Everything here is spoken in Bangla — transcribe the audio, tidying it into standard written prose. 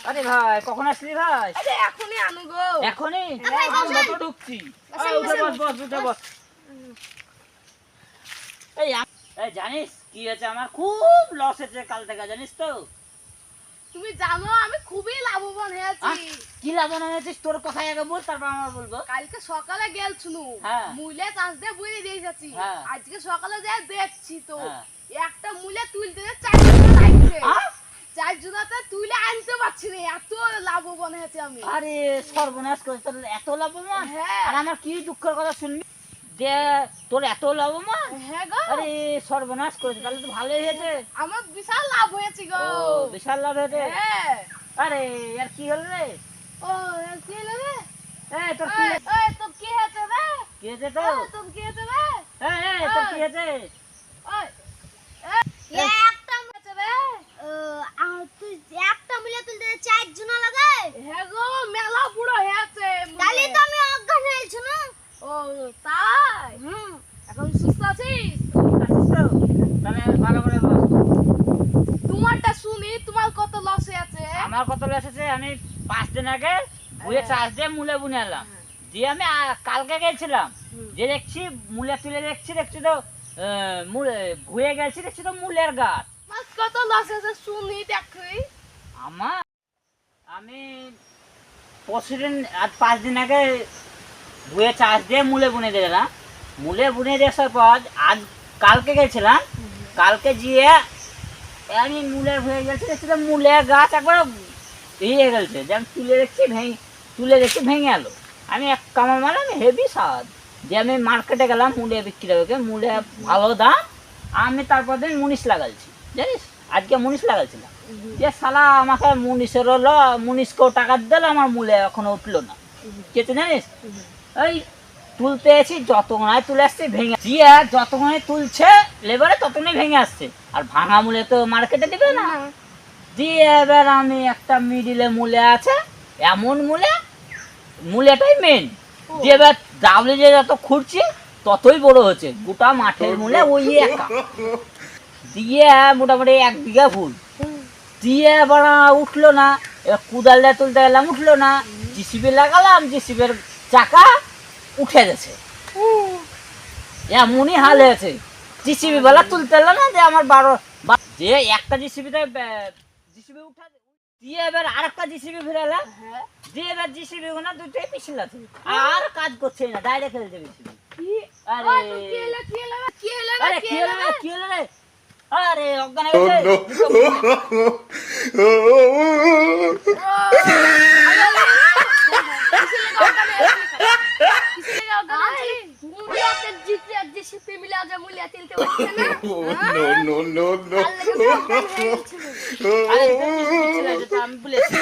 আরে ভাই কখন আসলি ভাই? আরে এখনই আনু গো। এখনই? আমি কত ঢুকছি। উঠে বস। এই জানিস কি হয়েছে, আমার খুব লস হয়েছে কাল থেকে, জানিস তো? তুমি জানো আমি খুবই লাভবান হয়েছি। কি লাভবান হয়েছিস তোর কথাই আগে বল, তারপর আমার বলবো। কালকে সকালে গেলছুনু, মুলে চাষ দিয়ে বুঝে দিয়ে যাচ্ছি। আজকে সকালে যাই দেখছি তো একটা মুলে তুলতে 4 জন লাগছে। 4 জনাতে তুলে আনতে পারছি না, এত লাভবান হয়েছে আমি। আরে সর্বনাশ করে তোর এত লাভবান। আর আমার কি দুঃখের কথা শুনবি যে তোর এত লাভবান। হ্যাঁ গো। আরে সর্বনাশ করেছে, তাহলে তো ভালোই হয়েছে। আমার বিশাল লাভ হয়েছে গো। বিশাল লাভ হয়েছে। হ্যাঁ। আরে আর কি হলো রে? ও আর কি হলো রে? এই তোর কি এই তোর কি হয়েছে রে? কি হয়েছে তো? তোর কি হয়েছে রে? এই তোর কি হয়েছে? ওই একটা হয়েছে রে। তুই একটা মিলে তুলতে 4 জন লাগে। হ্যাঁ গো মেলা বুড়ো হয়েছে। তাহলে তো আমি অজ্ঞান হয়েছি না। ও তাই? এখন সুস্থ আছিস? তাহলে ভালো করে বল। তোমারটা শুনি, তোমার কত লস হয়েছে? আমার কত লস হয়েছে, আমি 5 দিন আগে ভুয়ে চাষ দিয়ে মূলে বুনে এলাম। দিয়ে আমি কালকে গেছিলাম, যে দেখছি মূলে তুলে দেখছি তো ভুয়ে গেছি, দেখছি তো মূলের গাছ। কত লস হয়েছে শুনি দেখি। আমি পরশুদিন আজ 5 দিন আগে ভুয়ে চাষ দিয়ে মূলে বুনে দিলাম। মূলে বুনে দেওয়ার পর আজ কালকে গেছিলাম, কালকে গিয়ে আমি মূলের হয়ে গেছে, দেখছি তো মূলের গাছ একবার ইয়ে গেছে, যে আমি তুলে দেখছি ভেঙে এলো। আমি এক কামড় মারলাম, আমি হেভি স্বাদ দিয়ে আমি মার্কেটে গেলাম মূলে বিক্রি হবে, মূলে ভালো দাম। আমি তারপর দিন মুনিশ লাগাইছি, জানিস আজকে মুনিশ লাগাইছিলাম। যে শালা আমাকে মুনিশের হলো, মুনিশকেও টাকা দিল, আমার মূলে এখনো উঠলো না। কেটে জানিস ওই তুলতে এসি, যতক্ষণায় তুলে আসছে ভেঙে দিয়ে, যতক্ষণে তুলছে লেবারে ততক্ষণই ভেঙে আসছে। আর ভাঙা মূলে তো মার্কেটে দিবে না। দিয়ে এবার আমি একটা মিডিলে মূলে আছে, এমন মূলেটাই মেন। দিয়ে এবার ডাবলে যে যত খুঁড়ছি ততই বড় হচ্ছে, গোটা মাঠের মূলে ওই একা। দিয়ে মোটামুটি 1 বিঘা ফুল দিয়ে এবার উঠলো না। এবার কুদাল দিয়ে তুলতে গেলাম, উঠলো না। জিসিবি লাগালাম, জিসিবির চাকা উঠে গেছে, এমনই হাল হয়েছে। জিসিবি বেলা তুলতে এলো না, যে আমার যে একটা জিসিবিতে জিসিবি উঠা দিয়ে এবার আরেকটা জিসিবি ফিরালাম। দিয়ে এবার জিসিবি গুলো দুটোই পিছল আছে, আর কাজ করছে না, ডাইরেক্ট ফেলে দেবে জিসিবি। আরে কি হলো রে? আরে অজ্ঞান হয়ে গেছে। আমি বলেছি